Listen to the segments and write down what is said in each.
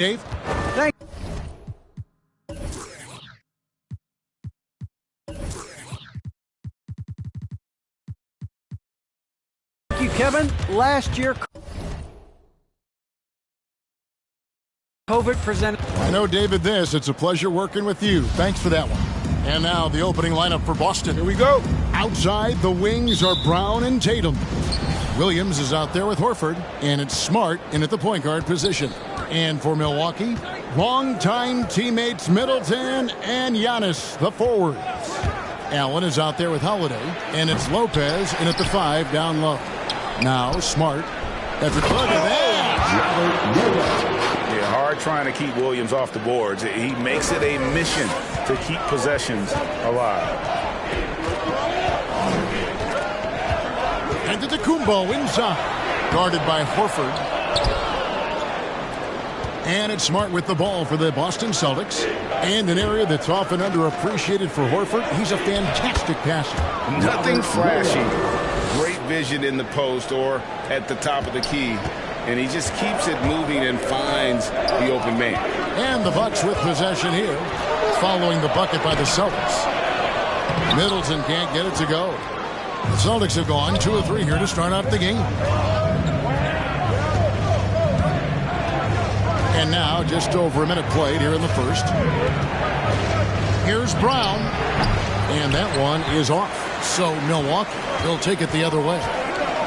Dave. Thank you, Kevin. Last year, COVID presented. I know, David, it's a pleasure working with you. Thanks for that one. And now the opening lineup for Boston. Here we go. Outside, the wings are Brown and Tatum. Williams is out there with Horford, and it's Smart in at the point guard position. And for Milwaukee, longtime teammates Middleton and Giannis, the forwards. Allen is out there with Holiday, and it's Lopez in at the 5 down low. Now Smart. Look at that. Yeah, hard trying to keep Williams off the boards. He makes it a mission to keep possessions alive. And to Kumbo inside. Guarded by Horford. And it's Smart with the ball for the Boston Celtics. And an area that's often underappreciated for Horford. He's a fantastic passer. Nothing flashy. Great vision in the post or at the top of the key. And he just keeps it moving and finds the open man. And the Bucks with possession here. Following the bucket by the Celtics. Middleton can't get it to go. The Celtics have gone 2 of 3 here to start out the game. And now just over a minute played here in the first. Here's Brown. And that one is off. So Milwaukee will take it the other way.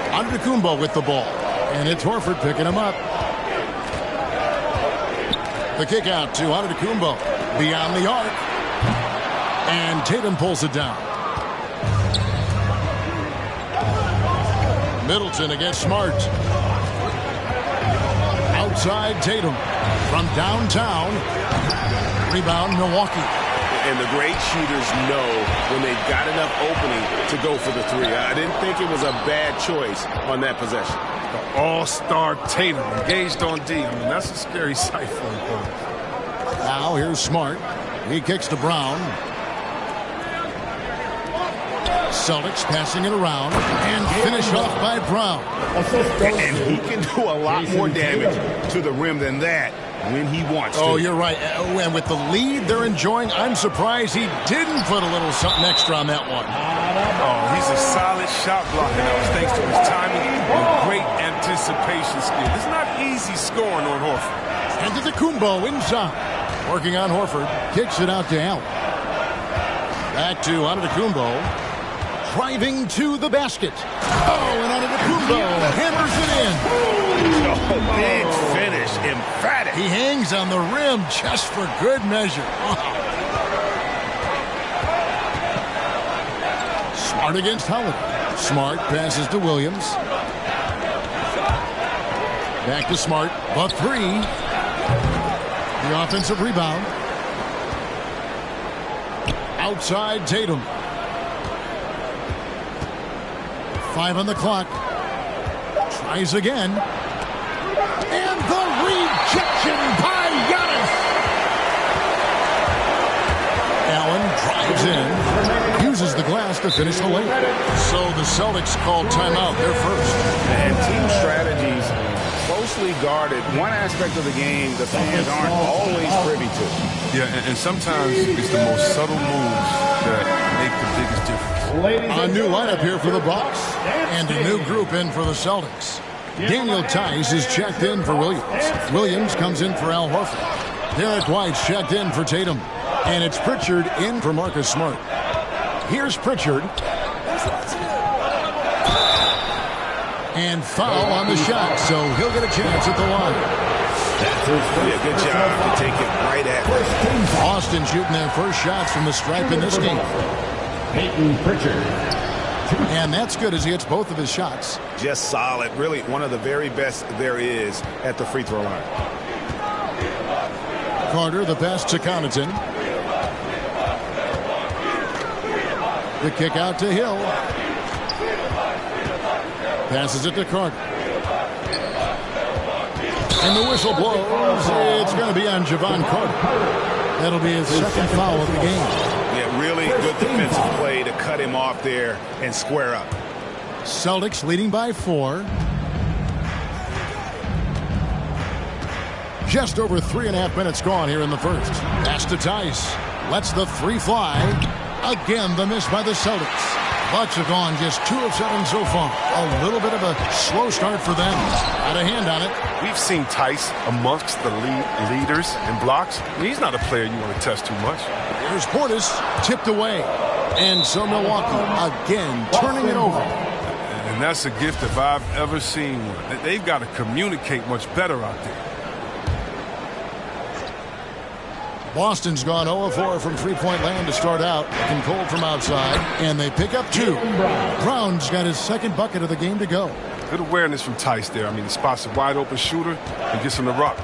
Antetokounmpo with the ball. And it's Horford picking him up. The kick out to Antetokounmpo. Beyond the arc. And Tatum pulls it down. Middleton against Smart. Outside Tatum. From downtown. Rebound Milwaukee. And the great shooters know when they've got enough opening to go for the 3. I didn't think it was a bad choice on that possession. The all-star Tatum engaged on D. I mean, that's a scary sight for him. Now here's Smart. He kicks to Brown. Celtics passing it around and finish off by Brown. And he can do a lot more damage to the rim than that when he wants to. Oh, you're right. And with the lead they're enjoying, I'm surprised he didn't put a little something extra on that one. Oh, he's a solid shot blocker now, thanks to his timing and great anticipation skill. It's not easy scoring on Horford. And to the Kumbo inside. Working on Horford. Kicks it out to Allen. Back to Antetokounmpo. Driving to the basket. Oh, and Antetokounmpo hammers it in. Oh, big finish. Emphatic. He hangs on the rim just for good measure. Smart against Holiday. Smart passes to Williams. Back to Smart. The 3. The offensive rebound. Outside Tatum. 5 on the clock. Tries again. And the rejection by Giannis. Allen drives in. Uses the glass to finish the lane. So the Celtics called timeout. They're first. And team strategies closely guarded. One aspect of the game the fans aren't always privy to. Yeah, and sometimes it's the most subtle moves that make the biggest difference. A new lineup here for the Bucks. And a new group in for the Celtics. Daniel Tice is checked in for Williams. Williams comes in for Al Horford. Derek White's checked in for Tatum. And it's Pritchard in for Marcus Smart. Here's Pritchard. And foul on the shot, so he'll get a chance at the line. Yeah, good job to take it right at him. Boston shooting their first shots from the stripe in this game. Peyton Pritchard. And that's good as he hits both of his shots. Just solid. Really one of the very best there is at the free throw line. Carter, the pass to Connaughton. The kick out to Hill. Passes it to Carter. And the whistle blows. It's going to be on Javon Carter. That'll be his second foul of the game. Yeah, really good defensive play to cut him off there and square up. Celtics leading by 4. Just over 3.5 minutes gone here in the first. Pass to Tice. Lets the three fly. Again, the miss by the Celtics. Bucks have gone just 2 of 7 so far. A little bit of a slow start for them. Got a hand on it. We've seen Tice amongst the leaders in blocks. He's not a player you want to test too much. Here's Portis, tipped away. And so Milwaukee again turning it over. And that's a gift if I've ever seen one. They've got to communicate much better out there. Boston's gone 0-4 from three-point land to start out. Looking cold from outside. And they pick up 2. Brown's got his second bucket of the game to go. Good awareness from Tice there. I mean, he spots a wide-open shooter and gets him the rock.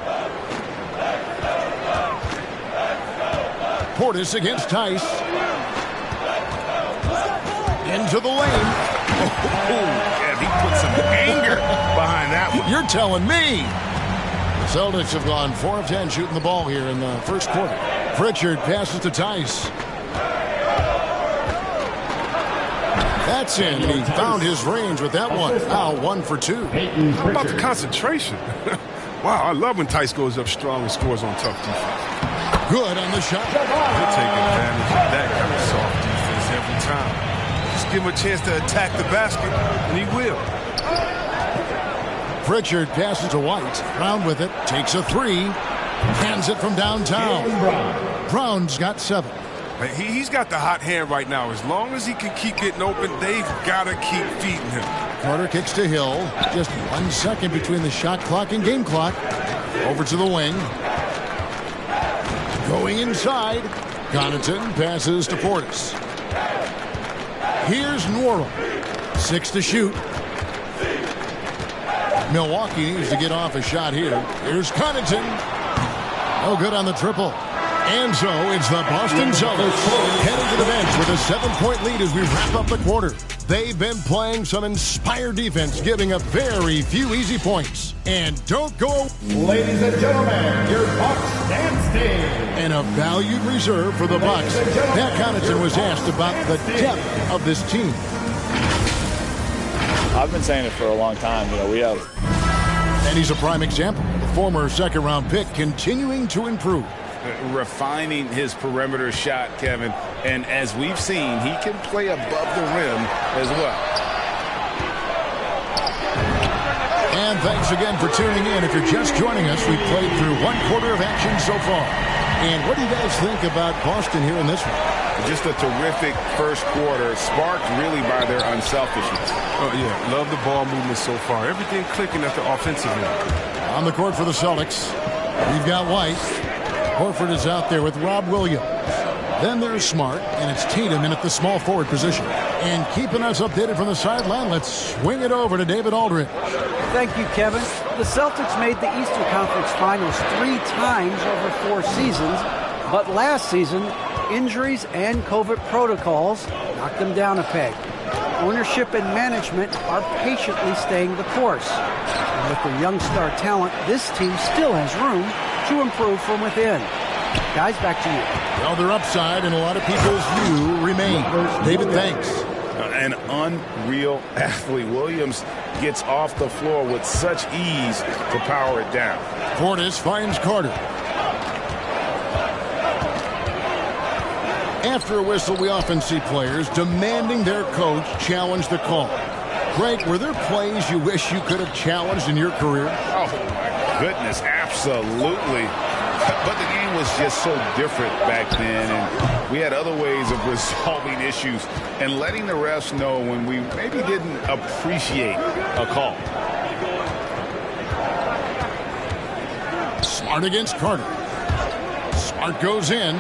Portis against Tice. Into the lane. Yeah, he put some anger behind that one. You're telling me. The Celtics have gone 4 of 10 shooting the ball here in the first quarter. Pritchard passes to Tice. That's in. He found his range with that one. Now 1 for 2. How about the concentration? Wow, I love when Tice goes up strong and scores on tough defense. Good on the shot. They take advantage of that kind of soft defense every time. Just give him a chance to attack the basket, and he will. Pritchard passes to White. Brown with it. Takes a 3. Hands it from downtown. Brown's got 7. He's got the hot hand right now. As long as he can keep getting open, they've got to keep feeding him. Carter kicks to Hill. Just 1 second between the shot clock and game clock. Over to the wing. Going inside. Connaughton passes to Portis. Here's Norrell. 6 to shoot. Milwaukee needs to get off a shot here. Here's Connaughton. No good on the triple. And so it's the Boston Celtics heading to the bench with a 7-point lead as we wrap up the quarter. They've been playing some inspired defense, giving up very few easy points. And don't go. Ladies and gentlemen, your Bucks standstill. And a valued reserve for the Bucks. Pat Connaughton was asked about the depth of this team. I've been saying it for a long time. We have. And he's a prime example. The former second-round pick continuing to improve. Refining his perimeter shot, Kevin. And as we've seen, he can play above the rim as well. And thanks again for tuning in. If you're just joining us, we've played through 1 quarter of action so far. And what do you guys think about Boston here in this one? Just a terrific first quarter, sparked really by their unselfishness. Oh, yeah, love the ball movement so far. Everything clicking at the offensive end. On the court for the Celtics, we've got White. Horford is out there with Rob Williams. Then there's Smart, and it's Tatum in at the small forward position. And keeping us updated from the sideline, let's swing it over to David Aldridge. Thank you, Kevin. The Celtics made the Eastern Conference Finals 3 times over 4 seasons, but last season, injuries and COVID protocols knocked them down a peg. Ownership and management are patiently staying the course. And with their young star talent, this team still has room to improve from within. Guys, back to you. Well, their upside in a lot of people's view remains. David, thanks. An unreal athlete. Williams gets off the floor with such ease to power it down. Portis finds Carter. After a whistle, we often see players demanding their coach challenge the call. Greg, were there plays you wish you could have challenged in your career? Oh, my goodness, absolutely. But the game was just so different back then, and we had other ways of resolving issues and letting the refs know when we maybe didn't appreciate a call. Smart against Carter. Smart goes in.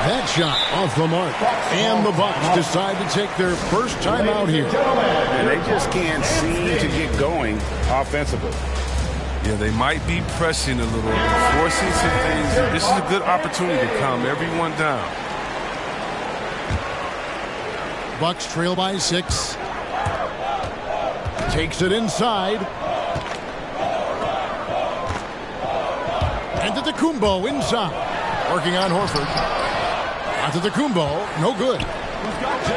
That shot off the mark. And the Bucks decide to take their first time out here. And they just can't seem to get going offensively. Yeah, they might be pressing a little, forcing some things. This is a good opportunity to calm everyone down. Bucks trail by 6. Takes it inside. And Antetokounmpo inside. Working on Horford. Antetokounmpo, no good.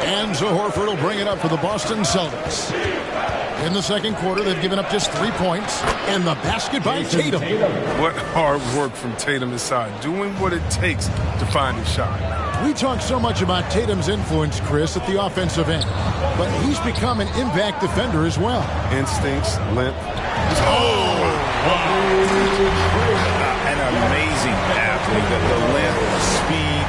And so Horford will bring it up for the Boston Celtics. In the second quarter, they've given up just 3 points. And the basket by Tatum. What hard work from Tatum inside, doing what it takes to find his shot. We talk so much about Tatum's influence, Chris, at the offensive end. But he's become an impact defender as well. Instincts, length. An amazing athlete. The length, speed.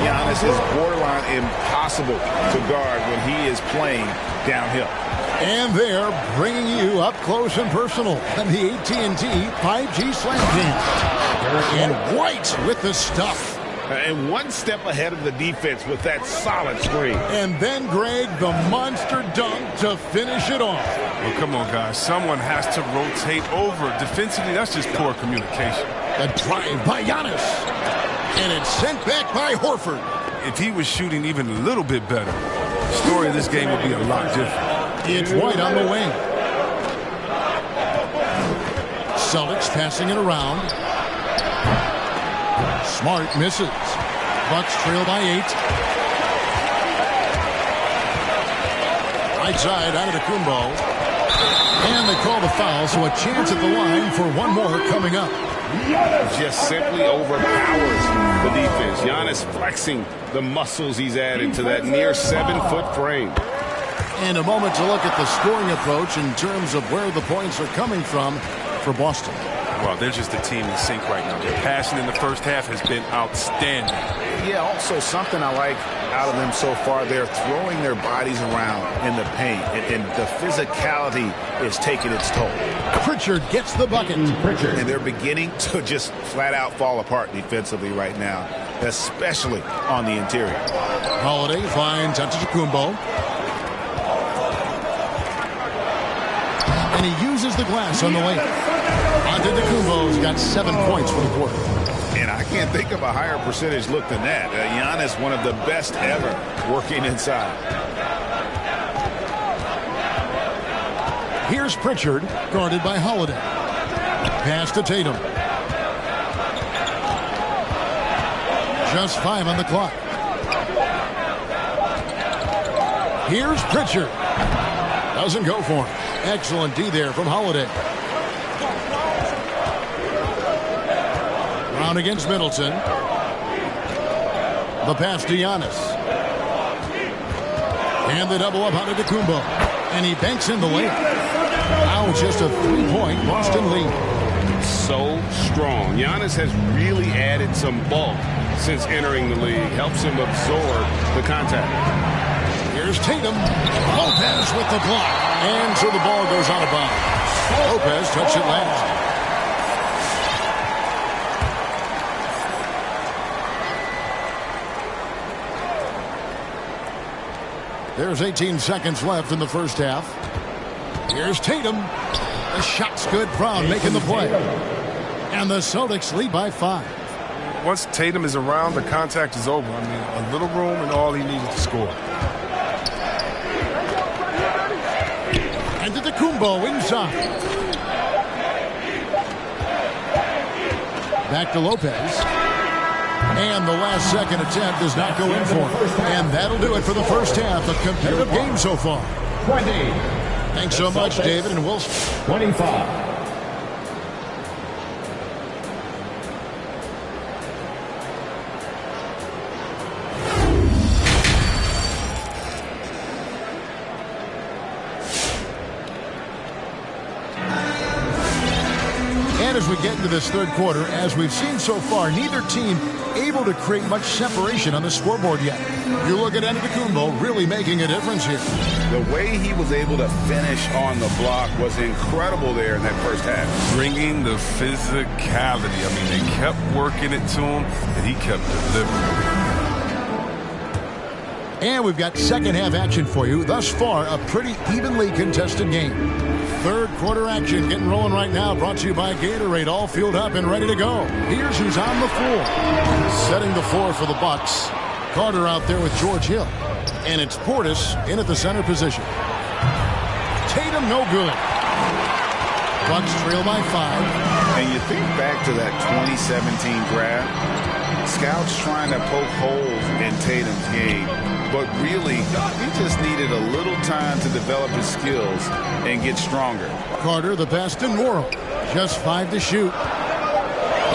Giannis is borderline impossible to guard when he is playing downhill. And they're bringing you up close and personal on the AT&T 5G Slam Team. And White with the stuff. And one step ahead of the defense with that solid screen. And then, Greg, the monster dunk to finish it off. Well, come on, guys. Someone has to rotate over. Defensively, that's just poor communication. A drive by Giannis. And it's sent back by Horford. If he was shooting even a little bit better, the story of this game would be a lot different. It's White on the wing. Celtics passing it around. Smart misses. Bucks trail by 8. Right side out of the Kumbo. And they call the foul, so a chance at the line for one more coming up. Just simply overpowers the defense. Giannis flexing the muscles he's added to that near 7-foot frame. And a moment to look at the scoring approach in terms of where the points are coming from for Boston. Well, they're just a team in sync right now. Their passing in the first half has been outstanding. Yeah, also something I like out of them so far, they're throwing their bodies around in the paint, and the physicality is taking its toll. Pritchard gets the bucket. And they're beginning to just flat out fall apart defensively right now, especially on the interior. Holiday finds Antetokounmpo. And he uses the glass on the way. Antetokounmpo's got 7 points for the quarter. And I can't think of a higher percentage look than that. Giannis, one of the best ever working inside. Here's Pritchard, guarded by Holiday. Pass to Tatum. Just 5 on the clock. Here's Pritchard. Doesn't go for him. Excellent D there from Holiday. Brown against Middleton. The pass to Giannis. And the double up onto Antetokounmpo. And he banks in the lane. Now just a 3-point Boston lead. So strong. Giannis has really added some bulk since entering the league. Helps him absorb the contact. Here's Tatum. Lopez with the block. And so the ball goes out of bounds. Lopez touched it last. There's 18 seconds left in the first half. Here's Tatum. The shot's good. Brown making the play. And the Celtics lead by 5. Once Tatum is around, the contact is over. I mean, a little room and all he needed to score. And Antetokounmpo inside. Back to Lopez. And the last second attempt does not go in for him. And that'll do it for the first half. A competitive game so far. 20. Thanks so much, David and Wilson. 25. And as we get into this third quarter, as we've seen so far, neither team able to create much separation on the scoreboard yet. You look at Antetokounmpo really making a difference here. The way he was able to finish on the block was incredible there in that first half. Bringing the physicality. I mean, they kept working it to him, and he kept delivering. And we've got second half action for you. Thus far, a pretty evenly contested game. Third quarter action getting rolling right now. Brought to you by Gatorade. All fueled up and ready to go. Here's who's on the floor. Setting the floor for the Bucks. Carter out there with George Hill. And it's Portis in at the center position. Tatum no good. Bucks trail by 5. And you think back to that 2017 draft. Scouts trying to poke holes in Tatum's game. but really, he just needed a little time to develop his skills and get stronger. Carter, the pass to Morrow. Just 5 to shoot.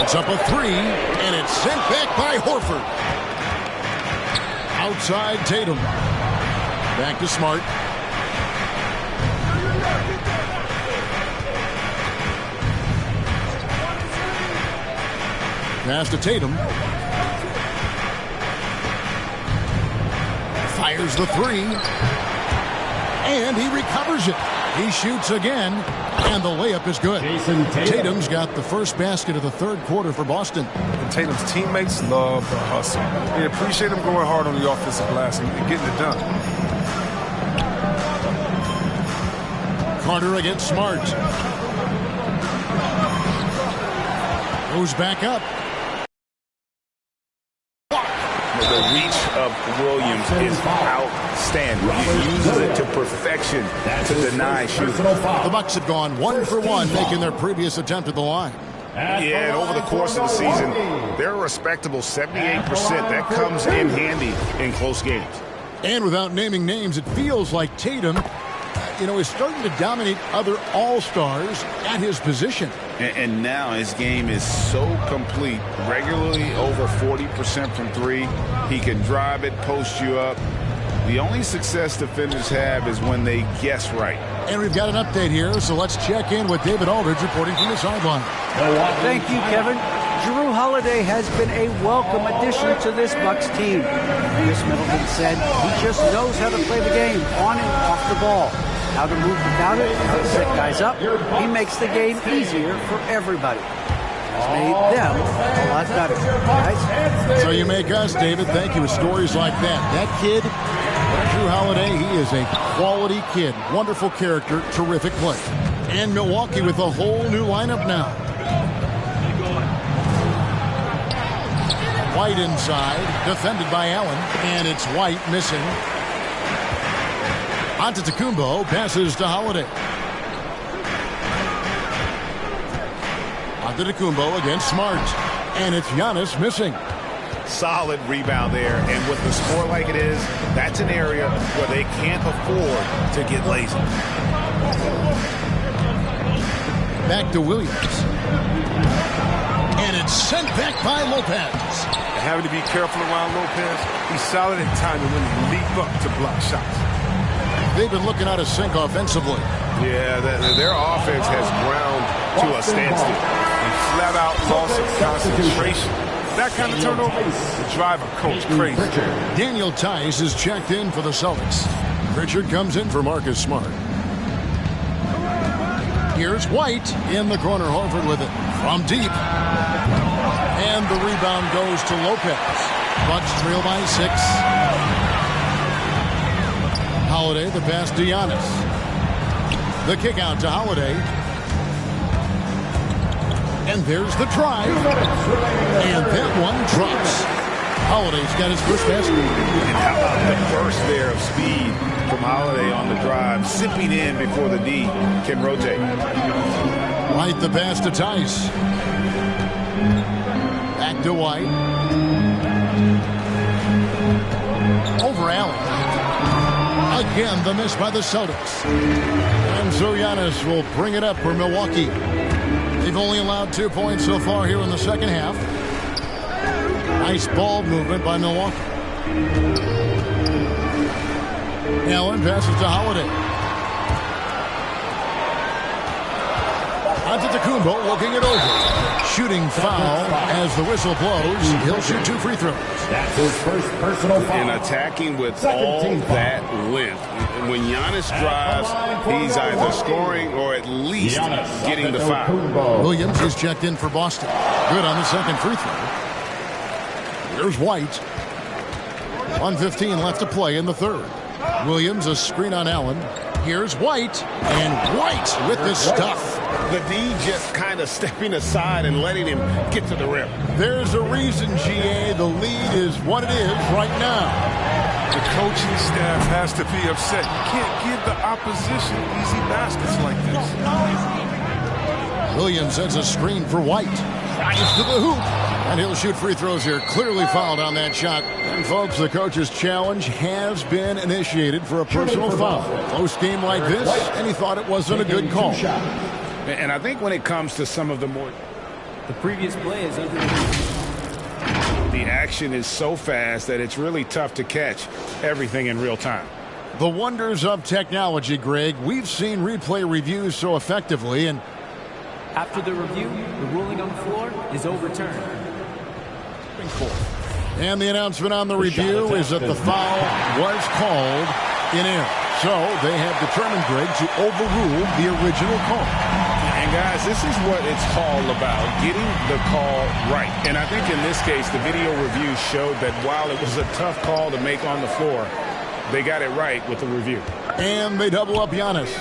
It's up a 3, and it's sent back by Horford. Outside Tatum. Back to Smart. Pass to Tatum. Fires the 3. And he recovers it. He shoots again. And the layup is good. Tatum's got the first basket of the third quarter for Boston. And Tatum's teammates love the hustle. They appreciate him going hard on the offensive glass and getting it done. Carter against Smart. Goes back up. The reach of Williams is outstanding. He uses it to perfection to deny shooting. The Bucks have gone 1 for 1, making their previous attempt at the line. Yeah, and over the course of the season, they're a respectable 78%. That comes in handy in close games. And without naming names, it feels like Tatum, is starting to dominate other all-stars at his position. And now his game is so complete, regularly over 40% from 3. He can drive it, post you up. The only success defenders have is when they guess right. And we've got an update here, so let's check in with David Aldridge reporting from the sideline. Thank you, Kevin. Jrue Holiday has been a welcome addition to this Bucks team. Chris Middleton said he just knows how to play the game on and off the ball. How to move without it, how to set guys up. He makes the game easier for everybody. He's made them a lot better. Guys? So you make us, David. Thank you with stories like that. That kid, Jrue Holiday, he is a quality kid. Wonderful character, terrific play. And Milwaukee with a whole new lineup now. White inside, defended by Allen. And it's White missing. Antetokounmpo passes to Holiday. Antetokounmpo against Smart. And it's Giannis missing. Solid rebound there. And with the score like it is, that's an area where they can't afford to get lazy. Back to Williams. And it's sent back by Lopez. Having to be careful around Lopez. He's solid in timing when he leap up to block shots. They've been looking out of sync offensively. Yeah, their offense has ground to a standstill. And flat out loss of concentration. That kind of turnover will drive a coach crazy. Daniel Tice is checked in for the Celtics. Pritchard comes in for Marcus Smart. Here's White in the corner. Horford with it from deep. And the rebound goes to Lopez. Bucks trail by 6. Holiday, the pass to Giannis. The kick out to Holiday. And there's the drive. And that one drops. Holiday's got his first basket. And how about the burst there of speed from Holiday on the drive, zipping in before the D can rotate. White the pass to Tice. Back to White. Over Allen. Again, the miss by the Celtics. And so Giannis will bring it up for Milwaukee. They've only allowed 2 points so far here in the second half. Nice ball movement by Milwaukee. Allen passes to Holiday. Antetokounmpo looking it over. Shooting foul as the whistle blows. He'll shoot 2 free throws. That's his first personal foul. And attacking with all that length. When Giannis drives, he's either scoring or at least getting the foul. Williams is checked in for Boston. Good on the second free throw. There's White. 1:15 left to play in the third. Williams a screen on Allen. Here's White. And White with the stuff. The D just kind of stepping aside and letting him get to the rim. There's a reason, GA. The lead is what it is right now. The coaching staff has to be upset. You can't give the opposition easy baskets like this. Williams sends a screen for White. Drives to the hoop. And he'll shoot free throws here. Clearly fouled on that shot. And, folks, the coach's challenge has been initiated for a personal foul. Close game like this, and he thought it wasn't a good call. And I think when it comes to some of the more... The previous play is under the action is so fast that it's really tough to catch everything in real time. The wonders of technology, Greg. We've seen replay reviews so effectively, and... After the review, the ruling on the floor is overturned. And the announcement on the review is that the foul was called in error. So they have determined, Greg, to overrule the original call. And guys, this is what it's all about, getting the call right. And I think in this case, the video review showed that while it was a tough call to make on the floor, they got it right with the review. And they double up Giannis.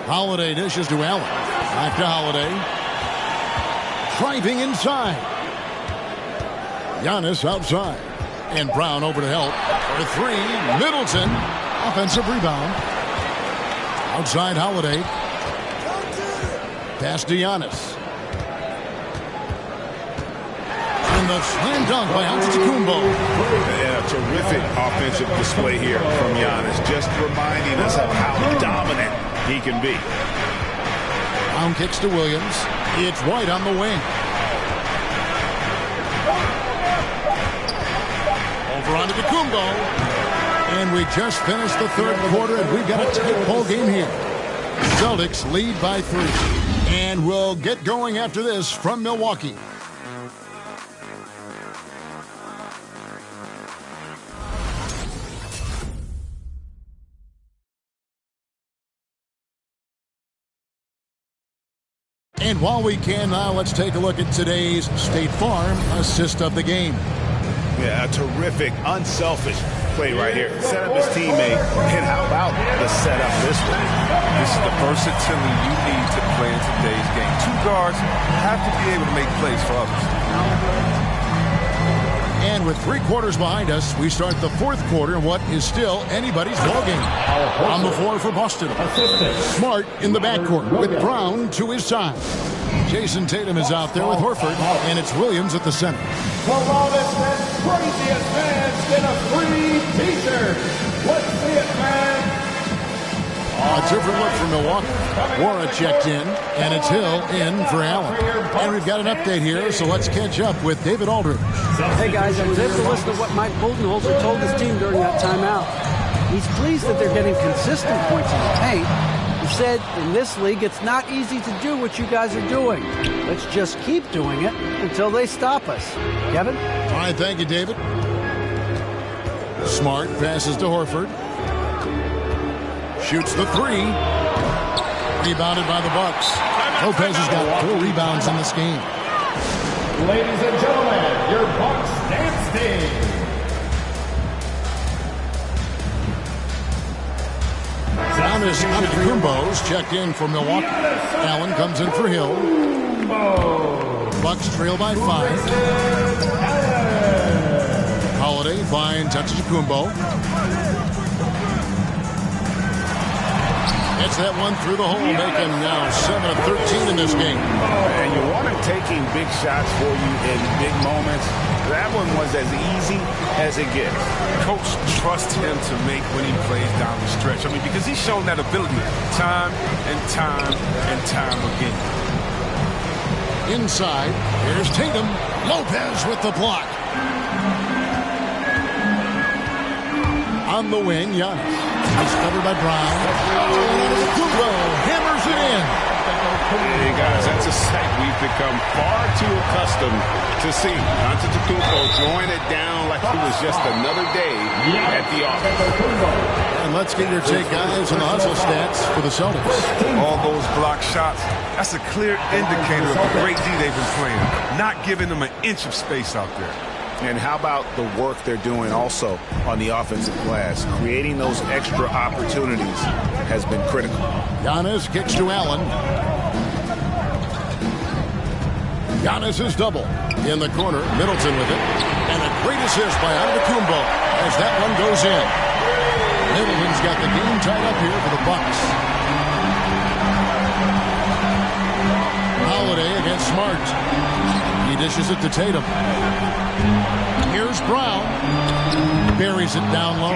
Holiday dishes to Allen. Back to Holiday. Driving inside. Giannis outside. And Brown over to help. For three, Middleton. Offensive rebound. Outside Holiday. Pass to Giannis. And the slam dunk by Antetokounmpo. Yeah, a terrific offensive display here from Giannis. Just reminding us of how dominant he can be. Brown kicks to Williams. It's White on the wing. Over onto Antetokounmpo. And we just finished the third quarter, and we've got a tight ball game here. Celtics lead by 3. And we'll get going after this from Milwaukee. And while we can now, let's take a look at today's State Farm assist of the game. Yeah, a terrific, unselfish play right here. Set up his teammate, and how about the setup this way? This is the versatility you need to play in today's game. 2 guards have to be able to make plays for others. And with 3 quarters behind us, we start the 4th quarter in what is still anybody's ballgame. On the floor for Boston. Smart in the backcourt with Brown to his side. Jason Tatum is out there with Horford, and it's Williams at the center. The loudest and craziest fans get a free t-shirt. Let's see it, man. A different look for Milwaukee. Wara checked in, and it's Hill in for Allen. And we've got an update here, so let's catch up with David Aldridge. Hey, guys, I was able to listen to what Mike Budenholzer told his team during that timeout. He's pleased that they're getting consistent points in the paint. He said, in this league, it's not easy to do what you guys are doing. Let's just keep doing it until they stop us. Kevin? All right, thank you, David. Smart passes to Horford. Shoots the 3. Rebounded by the Bucks. Lopez has got 4 rebounds in this game. Ladies and gentlemen, your Bucks dance team. Giannis Antetokounmpo's checked in for Milwaukee. Allen comes in for Hill. Bucks trail by 5. Holiday finds Antetokounmpo. Gets that one through the hole, making now 7 of 13 in this game. And you want him taking big shots for you in big moments. That one was as easy as it gets. Coach trusts him to make when he plays down the stretch. I mean, because he's shown that ability time and time and time again. Inside, here's Tatum. Lopez with the block. On the wing, Giannis. He's covered by Brown. Antetokounmpo hammers it in. Hey, guys, that's a sight we've become far too accustomed to see. Antetokounmpo throwing it down like it was just another day at the office. And let's get your take, guys, on the hustle stats for the Celtics. All those block shots, that's a clear indicator of the great D they've been playing. Not giving them an inch of space out there. And how about the work they're doing also on the offensive glass? Creating those extra opportunities has been critical. Giannis kicks to Allen. Giannis is double. In the corner, Middleton with it. And a great assist by Antetokounmpo as that one goes in. Middleton's got the game tied up here for the Bucks. Holiday against Smart. He dishes it to Tatum. Here's Brown. Buries it down low.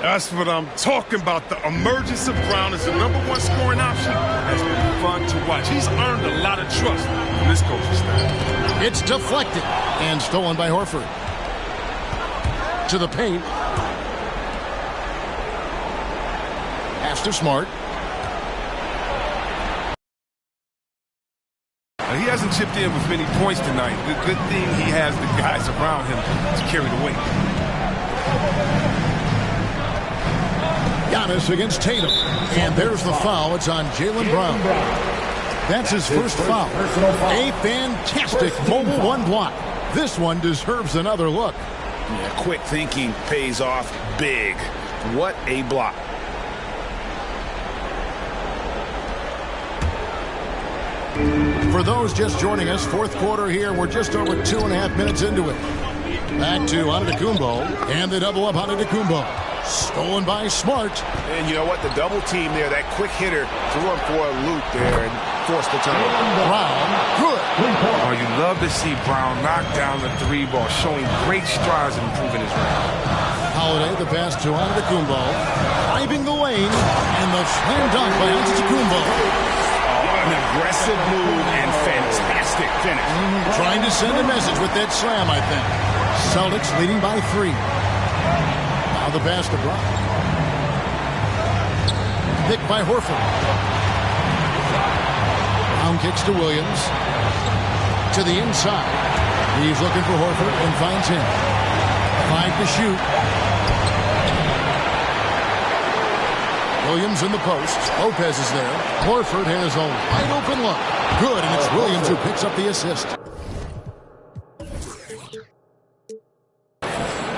That's what I'm talking about. The emergence of Brown as the #1 scoring option has been fun to watch. He's earned a lot of trust from this coaching staff. It's deflected and stolen by Horford. To the paint. Pass to Smart. He hasn't chipped in with many points tonight. The good thing he has the guys around him to carry the weight. Giannis against Tatum. And there's the foul. It's on Jaylen Brown. That's his first foul. A fantastic mobile one block. This one deserves another look. Yeah, quick thinking pays off big. What a block. For those just joining us, fourth quarter here. We're just over 2.5 minutes into it. Back to Antetokounmpo, and they double up Antetokounmpo. Stolen by Smart. And you know what? The double team there, that quick hitter threw him for a loop there and forced the turnover. Brown, good. Oh, you love to see Brown knock down the three ball, showing great strides in improving his range. Holiday, the pass to Antetokounmpo. Driving the lane, and the slam dunk by Antetokounmpo. An aggressive move and fantastic finish. Trying to send a message with that slam, I think. Celtics leading by 3. Now the pass to Brown. Picked by Horford. Brown kicks to Williams. To the inside. He's looking for Horford and finds him. 5 to shoot. Williams in the post. Lopez is there. Horford has a wide open look. Good, and it's Williams who picks up the assist.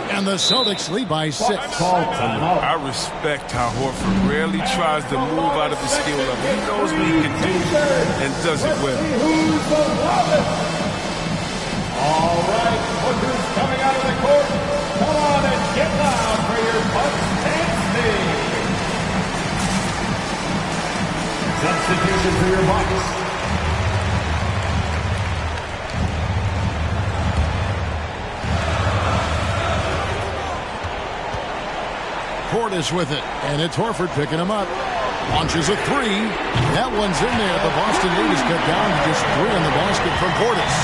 And the Celtics lead by 6. I respect how Horford rarely tries to move out of his skill level. He knows what he can do and does it well. All right, lookers coming out of the court. Come on and get loud for your Bucks and Steve. Substitution for your Bucks. Portis with it, and it's Horford picking him up. Launches a 3. That one's in there. The Boston lead is cut down to just 3 on the basket from Portis.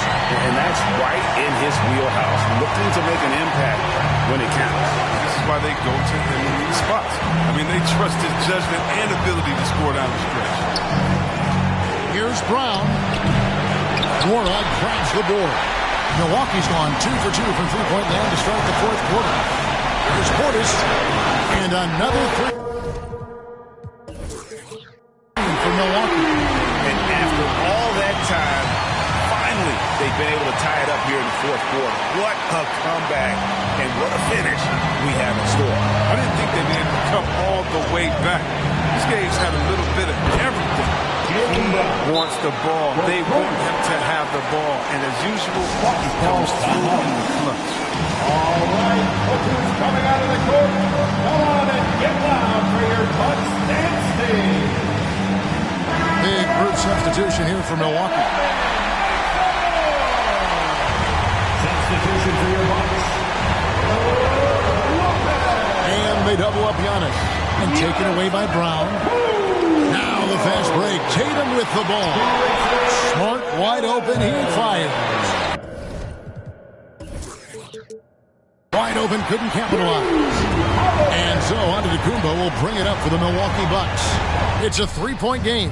And that's right in his wheelhouse, looking to make an impact when it counts. This is why they go to him in these spots. I mean, they trust his judgment and ability to score down the stretch. Here's Brown. Morag grabs the board. Milwaukee's gone 2 for 2 from three-point land to start the fourth quarter. Here's Portis. And another 3 for Milwaukee. And after all that time, finally, they've been able to tie it up here in the fourth quarter. What a comeback and what a finish we have in store. I didn't think they'd be able to come all the way back. This game's had a little bit of everything. He wants the ball. They want him to have the ball. And as usual, he comes through in the clutch. All right, lookers coming out of the court. Come on and get loud for your Bucks and Steve. Big group substitution here for Milwaukee. Substitution for your Bucks. And they double up Giannis. And taken away by Brown. Now the fast break. Tatum with the ball. Smart wide open. He fires. Wide open. Couldn't capitalize. And so Antetokounmpo will bring it up for the Milwaukee Bucks. It's a 3-point game.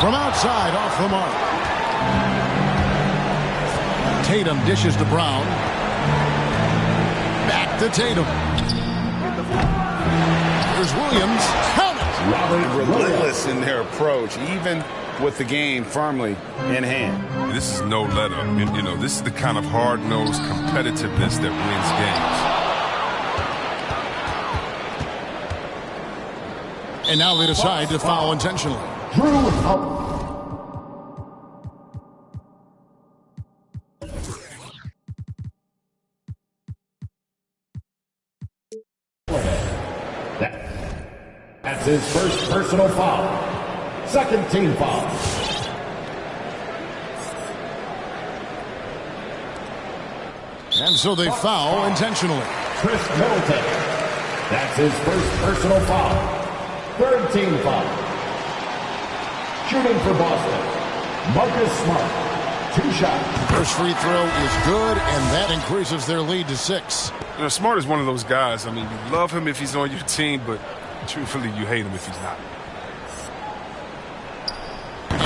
From outside, off the mark. Tatum dishes to Brown. Back to Tatum. Here's Williams. Count it! Relentless in their approach, even with the game firmly in hand. This is no let-up. You know, this is the kind of hard-nosed competitiveness that wins games. And now they decide to foul intentionally. That's his first personal foul. Second team foul. And so they foul intentionally. Chris Middleton. That's his first personal foul. Third team foul. Shooting for Boston, Marcus Smart. 2 shots. First free throw is good, and that increases their lead to 6. You know, Smart is one of those guys. I mean, you love him if he's on your team, but truthfully, you hate him if he's not.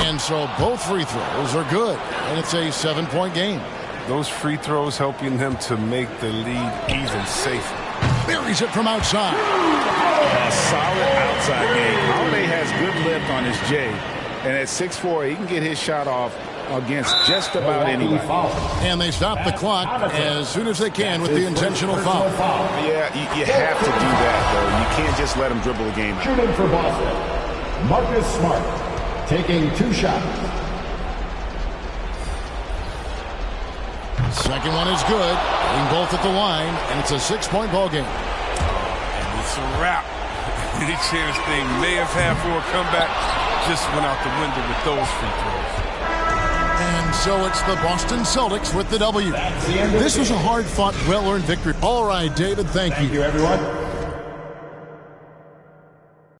And so both free throws are good, and it's a 7-point game. Those free throws helping them to make the lead even safer. Buries it from outside. A solid outside game. Holiday has good lift on his J, and at 6'4", he can get his shot off against just about anybody. And they stop the clock as soon as they can with the intentional foul. Yeah, you have to do that, though. You can't just let him dribble the game out. Shooting for Boston, Marcus Smart. Taking 2 shots. Second one is good. Getting both at the line, and it's a 6-point ball game. And it's a wrap. Any chance they may have had for a comeback just went out the window with those free throws. And so it's the Boston Celtics with the W. This was a hard-fought, well-earned victory. All right, David, thank you. Thank you, everyone.